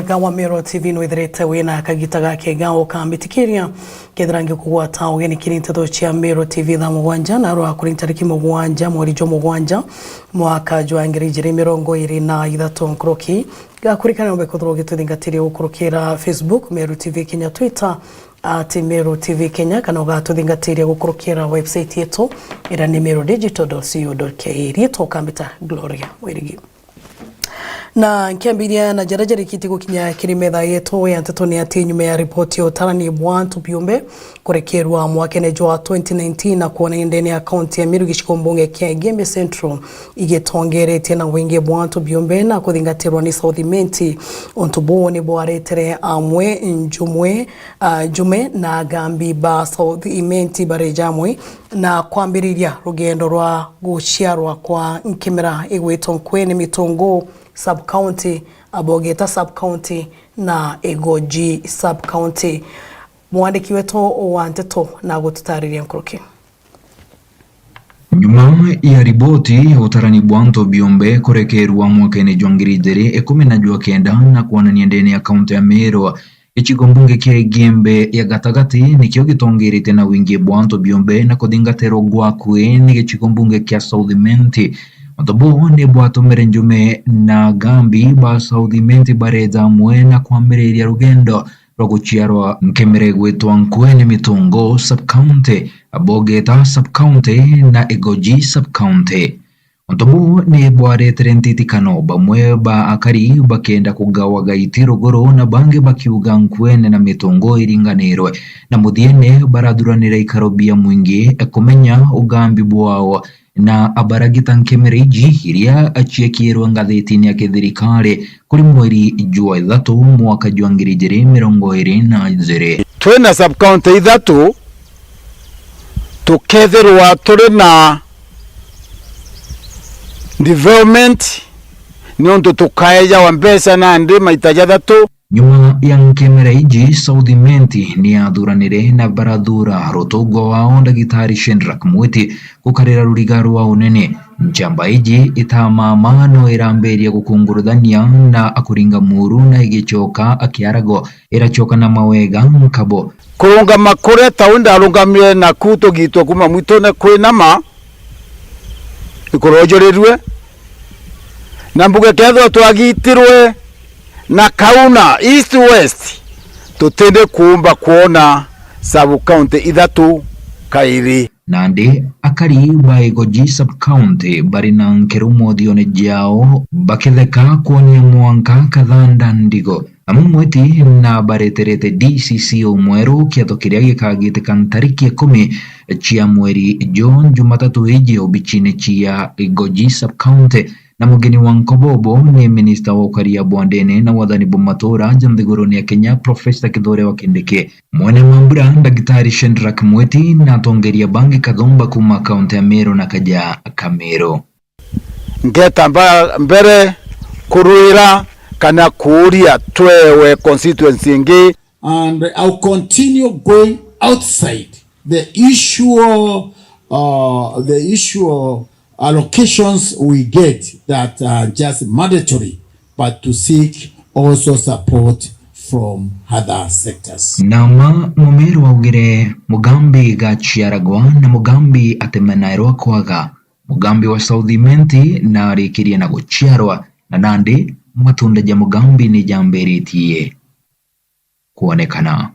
mwega wa Mero TV nwitherete wina kagita gake gao kambitikiria kethirange kugwata ugeni kirinteto cia Mero TV tha mugwanja na rwa kuri tariki mugwanja mweri jo mugwanja mwaka jwa ngiri jiri mirongo iri na ithatu nkroki gakurikana ombe kuthro gituthingatire ukurukira Facebook Mero TV Kenya, Twitter @Mero TV Kenya, kana ugatuthingatire ukurukira website yetu ira ni merodigital.co.ke rito kambita Gloria Wirigi na nkiambiria na jarajari kiti gukinya kirimetha yetu ya nteto ni ati nyume ya ripoti utarani bwantu biumbe kurekerwa mwakenejo wa 2019 na kuona indeni account ya Miru giciko mbunge kia Gembe Central igetongerete na wingi bwantu biumbe na kuthingatirwa ni South Menti ontubo ni bwaretere amwe jume na gambi ba South Menti barejamwe na kwambiriria rugendo rwa guciarwa kwa nkimera igwito kwene mitongo sub-county, Abogeta sub-county na Egoji sub-county. Mwandiki wetu wa nteto na gututariria nkroki. Nyuma ya ripoti utarani bwanto biombe kurekerwa mwakene jwangiridere 19 na kuona niendeni akaunti ya Mero ichigo mbunge kia Gembe ya gatagati nikio gitongerete na wingi bwanto biombe na kuthingatiro gwakwe ni ichigo mbunge kia South Menti. Matobo ni bwato merenjume na gambi ba South Menti bareza mwena kwambiriria rugendo roguchiarwa nkemere gwetwa nkwene mitongo sub-county, Abogeta sub-county na Egoji sub-county. Matobo ni bwaretere ntitikano bamwe ba akari bakenda kugawa gaiti rugoro na bange bakiuga nkwene na mitongo iringanirwe na muthiene baraduranira ikarobia mwingi kumenya ugambi bwao na abaragita nkemereji iria achiekirwa ngatheti-ini ya thirikari kuri mweri jwa 3 mwaka jwa 2022. Twina sub-county 3 tukethirwa turi na development niondu tukaeja wa mbesa na ndi maita 3. Nyuma ya nkemereji South Menti ni athuranire na baradhura rotogwa wao Ndagitari Shendrack Mwiti kukarira rurigaro wa unene njamba iji itamama no iramberia gukungurudhania na akuringa muru na igichoka akiarago irachoka na mawega nkabo kurunga makure taunda arungamire na kuto gitwa kuma mwitone kwinama ikorojorirwe na mbuge ketho twagitirwe na kauna east west tutende kuumba kuona sub-county 3 kairi. Nandi akari ba Egoji sub-county bari na nkerumo dione jao bakitheka kuonia mwanka kathanda ndigo amumweti na bareterete DCC umweru kiato kiria gikagite kan tariki 10 chia mweri John Jumatatu ije obichine chia Egoji sub-county na mugeni wa Nkobobo ni Minister wa Ukaria Bwandene na wathani Bumatora Janthiguru ya Kenya Professor Kithure Wakindike mwene mambura Ndagitari Shendrack Mwiti na tongeria bangi kathomba kuma akaunti ya Mero na kaja Kamero ngeta mbere kuruira kana kuria twewe constituency ngi, and I'll continue going outside the issue of allocations we get that are just mandatory, but to seek also support from other sectors. Nama Mumeru augire mugambi gachiaragwa na mugambi atemenairwa kwaga mugambi wa South Menti na rikiria na guchiarwa na nandi matunda ja mugambi ni jamberitie kuonekana.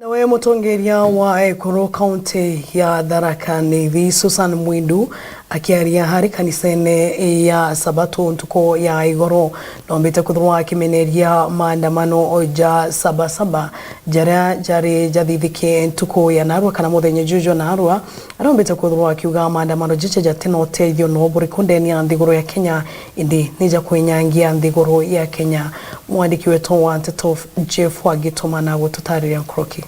Nawe mutongeria wa Ekuru County ya Tharaka Nithi Susan Mwindu akiaria hari kanisene ya Sabato ntuko ya igoro nombete kuthurwa akimeneria maandamano ja sabasaba jari jathithike ntuko ya Narua kana muthenya jujo Narua nombete kuthurwa akiuga maandamano jiche jatena uteithio no buri kundeni ya nthiguru ya Kenya indi nija kwenyangia nthiguru ya Kenya. Mwandiki wetu wa nteto Jeff Wagitoma na gututariria nkroki.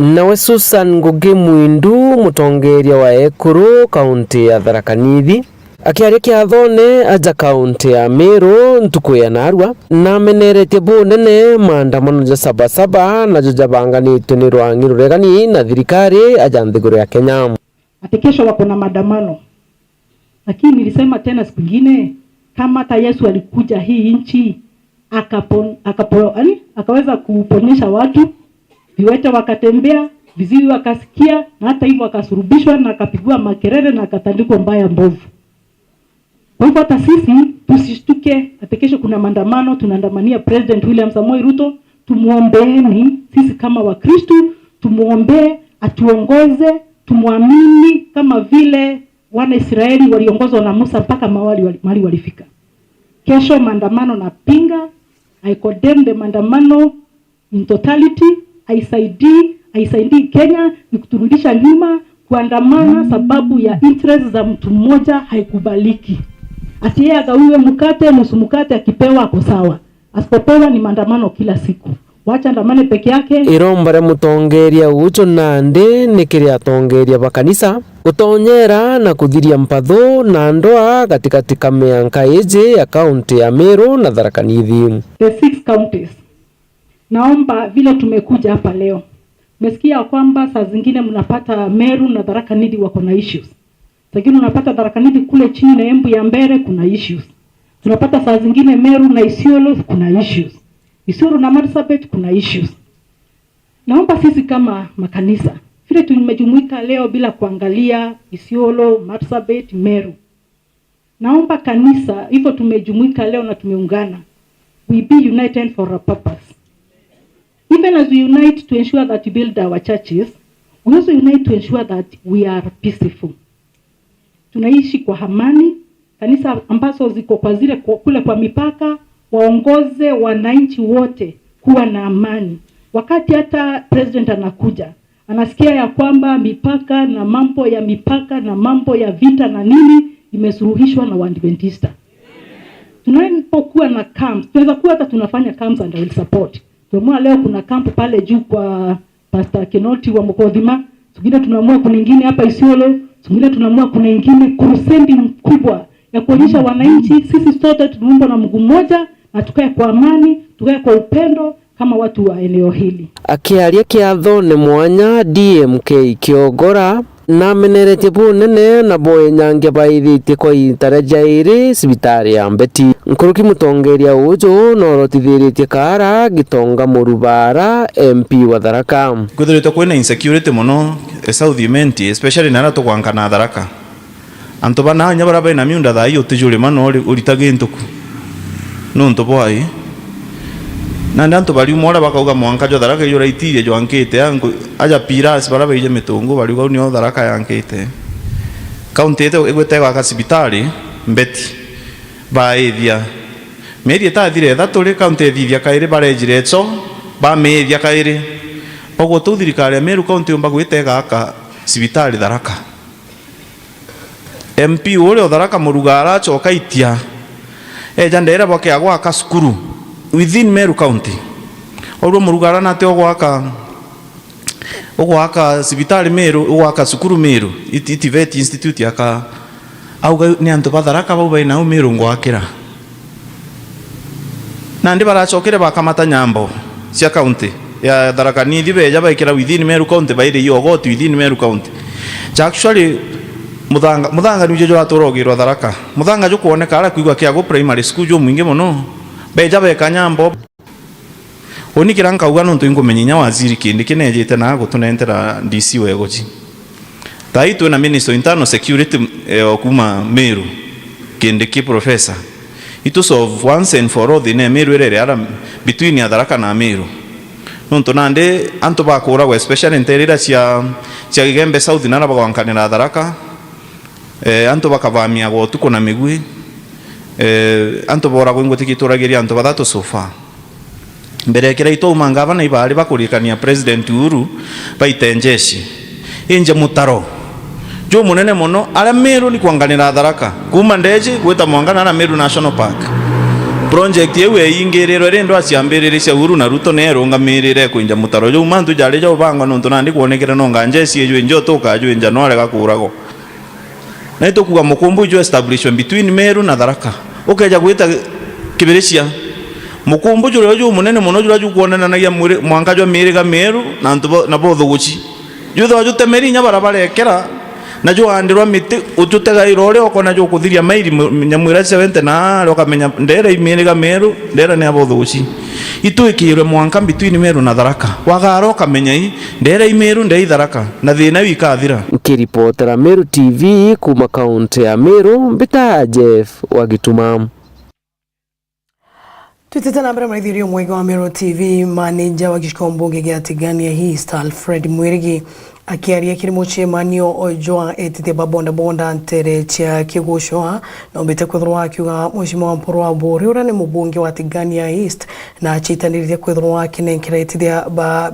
Nawe Susan Ngugi Mwindu mutongeria wa Ekuru County ya Tharaka Nithi akiaria kiathone aja county ya Mero ntuku ya Narua na menerete bunene maandamano ja sabasaba na jabanganitwe ni Rwangi Ruregani na thirikari aja nthiguru ya Kenya. Ati kesho wako na maandamano, lakini nilisema tena siku nyingine kama hata Yesu alikuja hii nchi akaweza kuponyesha watu, viwete wakatembea, viziwi wakasikia, na hata hivyo akasurubishwa na akapigwa makelele na akatandikwa mbaya mbovu. Kwa hivyo hata sisi tusishtuke, hata kesho kuna maandamano, tunaandamania President William Samoei Ruto. Tumuombeeni sisi kama Wakristo, tumuombe atuongoze, tumuamini kama vile wana Israeli waliongozwa na Musa mpaka mahali walifika. Kesho maandamano na pinga, I condemn the maandamano in totality. Haisaidii Kenya, ni kuturudisha nyuma. Kuandamana sababu ya interest za mtu mmoja haikubaliki. Asiye agawiwe mkate, nusu mkate akipewa ako sawa. Asipopewa ni maandamano kila siku. Wacha andamane peke yake. Irombare mutongeria ucho Nandi nikiri atongeria bakanisa gutonyera na kuthiria mpatho na ndoa katikati ka mianka iji ya kaunti ya Meru na Tharaka Nithi. The 6 counties. Naomba vile tumekuja hapa leo, umesikia kwamba saa zingine mnapata Meru na Tharaka Nithi wako na issues. Lakini unapata Tharaka Nithi kule chini na Embu ya Mbere kuna issues. Tunapata saa zingine Meru na Isiolo kuna issues. Isiolo na Marsabit kuna issues. Naomba sisi kama makanisa, vile tumejumuika leo bila kuangalia Isiolo, Marsabit, Meru. Naomba kanisa, hivyo tumejumuika leo na tumeungana. We be united for a purpose. Even as we unite to ensure that we build our churches, we also unite to ensure that we are peaceful. Tunaishi kwa amani. Kanisa ambazo ziko kwa zile kule kwa mipaka waongoze wananchi wote kuwa na amani. Wakati hata president anakuja, anasikia ya kwamba mipaka na mambo ya mipaka na mambo ya vita na nini imesuluhishwa na Waadventista. Tunapokuwa na camps, tunaweza kuwa hata tunafanya camps and will support. Tumeamua leo kuna camp pale juu kwa Pastor Kinoti wa Mukodhima, singine tunaamua kuna nyingine hapa Isiolo, singine tunaamua kuna nyingine crusade mkubwa ya kuonyesha wananchi sisi sote tunaomba na Mungu mmoja na tukae kwa amani, tukae kwa upendo kama watu wa eneo hili. Akiaria kiatho ni mwanya DMK Kiogora na menerete bunene na boye nyange baithite kwa itarajairi sibitari ya Mbeti. Nkuruki mutongeria ujo norotithiritie kara Gitonga Murubara MP wa Tharaka. Kwithirite kwina insecurity muno South Imenti, especially nara tukwanka na Tharaka. Anto bana nya baraba na miunda tha iyo tijuri mano uritage ntuku nunto boy na ndanto bali mora bakauga mwanka jo Tharaka yo raitire jo ankete yangu aja piras baraba ije mitungu bali go nyo Tharaka yankete kaunti ete egwete wa kasibitari Mbeti baithia meri eta thire thaturi kaunti thithia kaire barejire cho ba methia kaire pogo tuthirikari Meru kaunti umba gwitega aka sibitari Tharaka. MP ule Tharaka Murugara choka itia jandera boke agwa ka skuru within Meru County. Oro Murugara nate ogwaka sibitari Meru ogwaka skuru Meru itivet institute yaka auga ni anto Tharaka bau baina u Meru ngwakira nandi barachokere bakamata nyambo cia county ya Tharaka Nithi beja baikira within Meru County baire yo got within Meru County. Actually Muthanga ni jo atorogirwa Tharaka. Muthanga jo kuoneka ara kuigwa kiago primary school jo mwinge muno. Beja beka nyambo. Oni kiranka uga nonto ingomenyinya waziri kindi kinejete na gutunentera DC wegochi. Taitu na Minister Internal Security okuma Meru kindi ki professor. It was of once and for all the Meru ere ara between Tharaka na Meru. Nonto nande anto bakora we especially enterera cia Gembe South na bagwankanira Tharaka. Anto bakavamia gotu kuna migwi anto bora gwingo tikituragiria anto badato sofa mbere kira ito mangava na ibali bakurikania President Uhuru baitenjeshi inje mutaro jo munene muno ala Meru ni kwanganira Tharaka kuma ndeje gweta mwangana na Meru National Park project yewe ingiriro rendo aciambirire cia Uhuru na Ruto neronga mirire kuinja mutaro jo mantu jale jo bangwa nonto nandi kuonekera nonga njeshi ejo njo toka jo January gakurago na ito kuga mukumbu jo establishment between Meru na Tharaka ukeja gwita kibirecia mukumbu jo munene muno jo kuonana na ya mwanka jo miriga Meru na ntbo na bodho guchi jutho jo temeri nya barabara ekera na jo andirwa miti ututega irore okona jo kuthiria mairi nyamwira 70 na rokamenya ndera imiriga Meru ndera ni abothuci ituikirwe mwanka between Meru na Tharaka wagaro kamenya ndera Meru ndei Tharaka na thina wikathira. Kiripotera Meru TV kuma kaunti ya Meru Mbita Jeff Wagituma. Tutete na mbere maithirio mwega wa Meru TV manager wa gĩcigo mbunge gĩa Tigania East Alfred Mwirigi akiaria kirimo chemanio ojwa etite babonda bonda ntere cha kigushoa na umbete kwithirwa akiuga mheshimiwa wa mporo wa Bori ura ni mubunge wa Tigania East na achitaniririe kwithirwa kinenkira etithia ba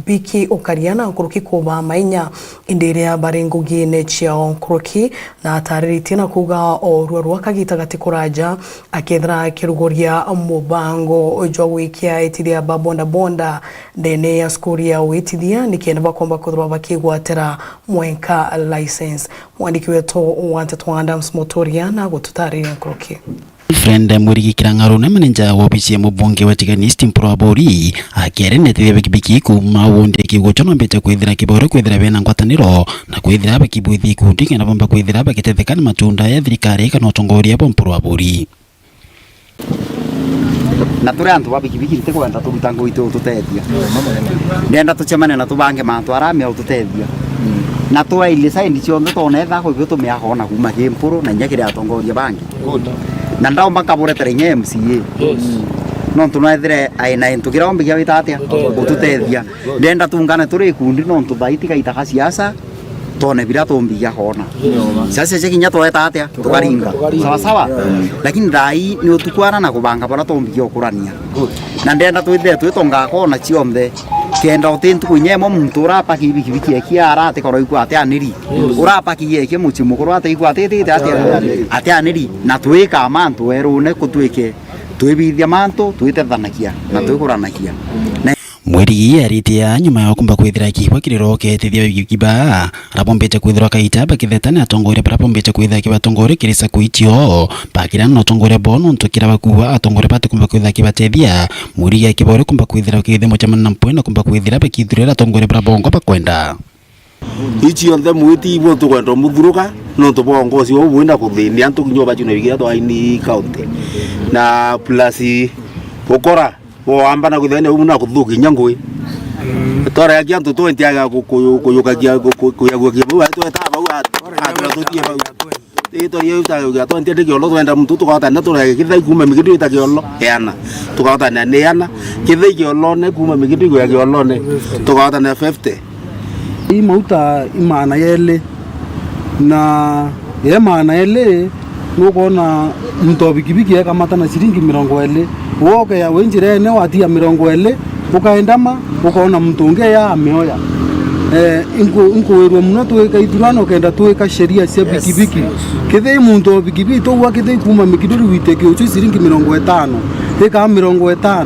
biki okariana nkuruki kuba mainya indiria barengugi ne cha nkuruki na atariritie na kuga orwa rwakagita gatikuraja akethra kirugoria mubango ojwa wikia etithia babonda bonda ndene ya skuri ya wetithia nikienda bakomba kwithirwa gwatera mwenka license. Mwandiki wetu Wantetwa Adams Motoria na gututaria nkuruki. Friend Mwirigi Kirang'aro na manager wa ofisi ya mubunge wa Tigania East mporo wa Bori akiarenetithia bikibiki kuma wonde kigocho no mbete kwithira kiboro kwithira bena ngwataniro na kwithira bakibuthi ikundi kana bomba kwithira bakitethekana matunda ya thirikari kana utongoria bo mporo wa Bori. Na turi antu babikibiki rite kwenda turutango itu tutethia ndenda tuchemane na tubange mantu aramia ututethia na tuwa ile saindi ciondo tonetha ko bitu miahona kuma kimpuru na nyakire atongoria bangi na ndao mbaka boretere nye MCA no tunethire aina intugira ombi gya witatia ututethia ndenda tungane turi ikundi no tuthaiti gaita siasa tone bila tombi gya hona sasa chekinya toeta atia tukaringa sawa sawa lakini dai ni utukwana na kubanga bona tombi gyo kurania na ndenda tuithe twitonga kona chiombe kenda utintu kunyemo muntu urapa kibiki kiara ate koro iku ate aniri urapa kiyeke muchimu koro ate iku ate ate aniri na twika mantu werune kutwike twibithia mantu twitethanakia na twikuranakia. Mwirigi aritia nyuma ya kumba kwithira kihwa kiriroke tithia kiba rabombete kwithira kaita bakithetana atongore rabombete kwithira kibatongore kirisa kuitio bakira no tongore bono ntokira bakuwa atongore pate kumba kwithira kibatethia Mwirigi akibore kumba kwithira kithemo cha manna mpwena kumba kwithira bakithurira atongore brabongo bakwenda ichi onthe mwiti ibo tukwenda muthuruka no tubongozi wo bwenda kuthinia ntukinyoba chune bigira twaini county na plus ukora wamba na kuthene umuna kuthuki nyangwe tore ya kiantu 20 aga kuyukagia kuyagwagia bwa twetaba wa atatutie ba ito yeuta ya 20 ndikyo twenda mtu tukata na tore kithai kuma migidu itakyo yana tukata na yana kithai kyo ne kuma migidu ya kyo ne tukata na 50 imauta imana yele na ye maana yele nukona mtu bikibiki ya kamata na shilingi 20 woke ya wenjire ne watia 20 ukaendama ukaona mtu unge ya ameoya inko werwa muno tuweka iturano kenda tuweka sheria cia bikibiki kithei muntu bikibiki to wa kithei kuma mikiduru witeke uchu shilingi 50 eka 50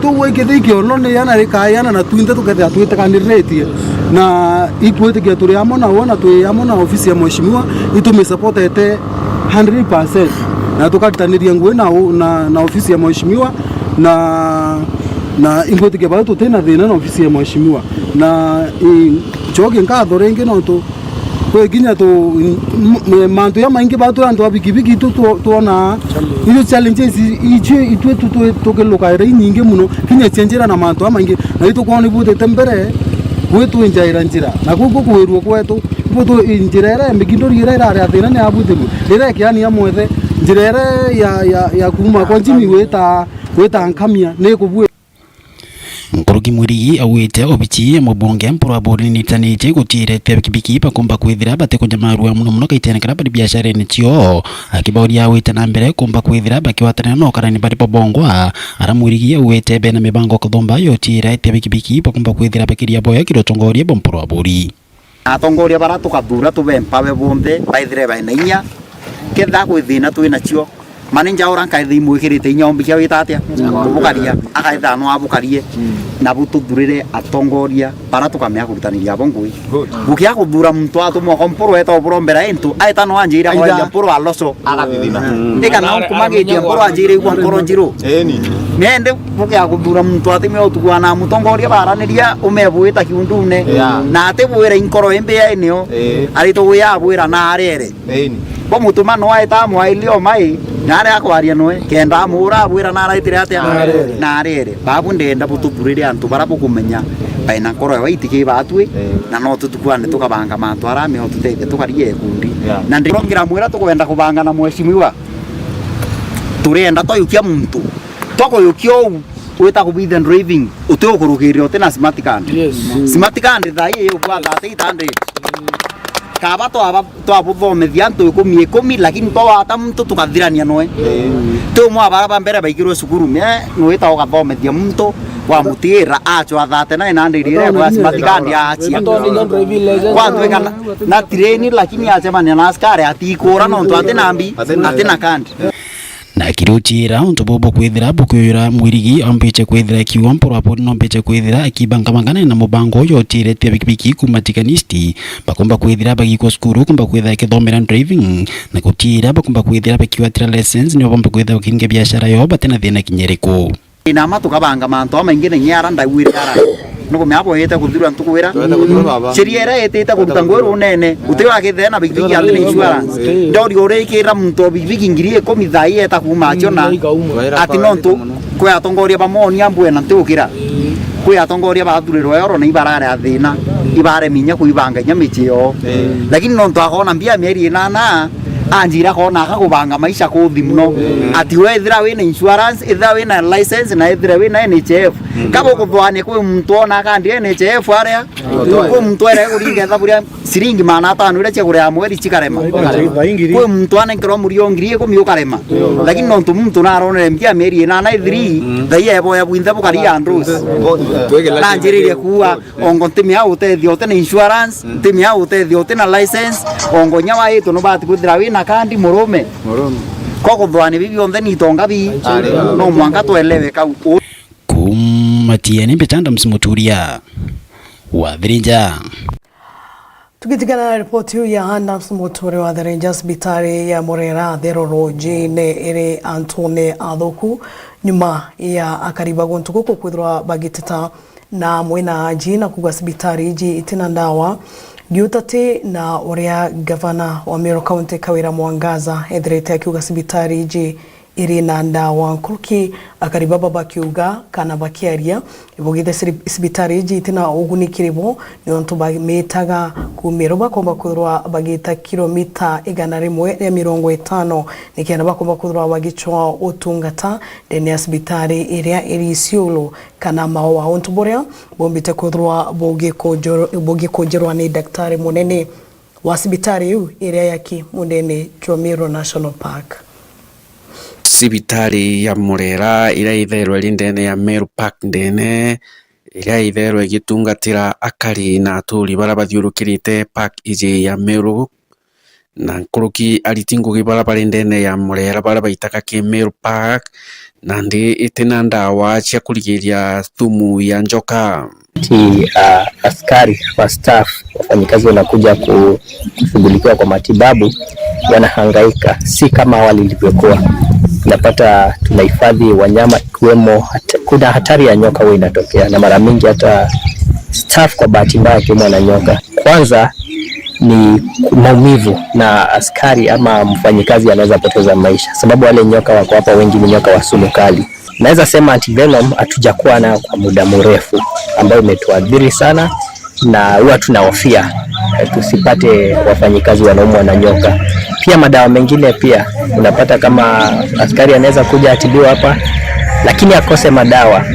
to wa kithei kiolone yana rikayana na tuinde tuketha twitekaniritie na ikwete kia turi amona wona tu amona ofisi ya mheshimiwa itume support ete 100% na tukataniria ngwe na ofisi ya mheshimiwa na ingoti ke bato tena thina na ofisi ya mheshimiwa na choge nkatho renge no to kwe ginya to mantu ya maingi bato antu abikibiki tuona iyo challenges iche itwe tukeluka ire nyingi muno kinya chenjera na mantu amaingi na ito kwani bute tembere kwetu njaira njira na kuko kwerwo kwetu buto njirere migindori ira ari athina ni abuthiru ira kiani ya mwethe njirere ya kuma kwa njimi weta nkamia ne kubwe Nkuruki Mwirigi awite obichi mubunge mporo wa Bori nitanite gutire bikibiki bakomba kwithira bate kunjamarua muno kaitenekera bari biashara ni chio akibauri awite na mbere komba kwithira bakiwatana no karani bari pobongwa ara Mwirigi awite bena mibango kuthomba yotire bikibiki bakomba kwithira bakiria boya kirotongoria mporo wa Bori atongoria bara tukathura tubempa we bonthe baithire baina inya ketha gwithina twina chio manager ora nkaithi mwikirite inyombi kia witatia bukaria akaitha no abukarie na bututhurire atongoria para tukamea kurutaniria bongui bukia kuthura mtu atumwa komporo eta oboro mbera into aita no anjira kwa ya poro aloso agathithina ikana kumagitia poro anjira igwa nkoro njiro nende bukia kuthura mtu atime otukwa na mutongoria baraniria umebuita kiundune na atebwira inkoro embe ya eneo arito ya bwira na arere bo mutuma no aita mwailio mai nare akwaria noe kenda mura bwira na araitire atia na arere babu ndenda bututhurire antu barapo kumenya baina nkoro waitike batwe na no tutukwane tukabanga mantu arame ho tutete tukarie kundi na ndirongira mwira tukwenda kubanga na mweshimiwa turenda toyukia muntu toko yukio weta kubitha driving uteo kurugirio tena smart card smart card thai yo kwa 800 kaba to abuthomethia antu 10 lakini to ata muntu tukathirania noe to mwa baraba mbere baigirwe cukuru me nwita ugathomethia muntu wa mutira acho athate na inandirire kwa smart card ya achia kwandu kana na train lakini acemania na askari atikura no ntu atinambi atina kandi na kiruchira untu bobo kwithira bukuyura mwirigi ambeche kwithira kiwampo rapo no mbeche kwithira akibangamangana na mubango yotire tia bikibiki kumatikanisti bakomba kwithira bagiko skuru komba kwithira kithomera driving na kutira bakomba kwithira bakiwatira license ni bomba kwithira kinge biashara yo batena thina kinyereko ina matu kabanga manto amaingine nyara ndawire ara nuko meapo yete kuthira ntukwira sheria yete kutangweru nene utiwa kithena bikibiki atine insurance ndori orekira muntu bikibiki ngirie komithai eta kumacho na ati nontu kwa atongoria bamoni ambwe na ntukira kwa atongoria bathurirwo yoro na ibarare athina ibare minya kuibanga nyamichio lakini nontu akona mbia mieri nana anjira kona akakubanga maisha kuthi muno ati wethira wina insurance ithira wina license na ithira wina NHF kabo kuthwane kwi muntu ona kandi NHF aria kwi muntu ere uringe thaburia siringi mana tano ire cia kuria mweri cikarema kwi muntu ane nkiro murio ngirie kumiukarema lakini nontu muntu naronere mbia mieri na 3 thaiye bo ya bwinthe bukari andrus na njiririe kuwa ongo timia utethio tena insurance timia utethio tena license ongo nyawa yetu no bati kuthira wina kandi murume koko thwani bibi onthe ni tonga bi no mwanga twelewe kau kumatia ni betanda msimuturia wa Virinja. Tukitigana na ripoti hiyo ya Adams Muturi wa Virinja, hospitali ya Murera Theroro jine iri Antone Athoku nyuma ya akariba gontuko kwithirwa bagiteta na mwena jina kugwa hospitali iji itina ndawa giutate na uria gavana wa Meru County Kawira Mwangaza ethirite akiuga hospitali iji iri na ndawa nkuruki akaribaba bakiuga kana bakiaria ibugithe hospitali iji itina ugunikiribo ni ontu bametaga kumero bakomba kwirwa bagita kilomita 150 nikiana bakomba kwirwa bagichwa utungata ndene hospitali iria iri Isiolo kana mawa ontu boria bombite kwirwa bogikojerwa ni daktari munene wa hospitali yu iria yaki munene Chomero National Park. Sibitari ya Murera ira itherwe rindene ya Meru Park ndene ira itherwe gitungatira akari na aturi bara bathiurukirite park iji ya Meru na nkuruki aritingugi bara bari ndene ya Murera bara baitaka ki Meru Park na ndi itina ndawa cia kurigiria thumu ya njoka. Askari wa staff wafanyikazi wanakuja kushughulikiwa kwa matibabu wanahangaika, si kama awali ilivyokuwa. Napata tunahifadhi wanyama ikiwemo kuna hatari ya nyoka huwa inatokea na mara mingi hata staff kwa bahati mbaya kiumwa na nyoka. Kwanza ni maumivu na askari ama mfanyikazi anaweza poteza maisha sababu wale nyoka wako hapa wengi ni nyoka wa sumu kali. Naweza sema antivenom hatujakuwa nayo kwa muda mrefu ambayo imetuadhiri sana na huwa tunahofia tusipate wafanyikazi wanaumwa na nyoka. Pia madawa mengine pia unapata kama askari anaweza kuja atibiwa hapa lakini akose madawa.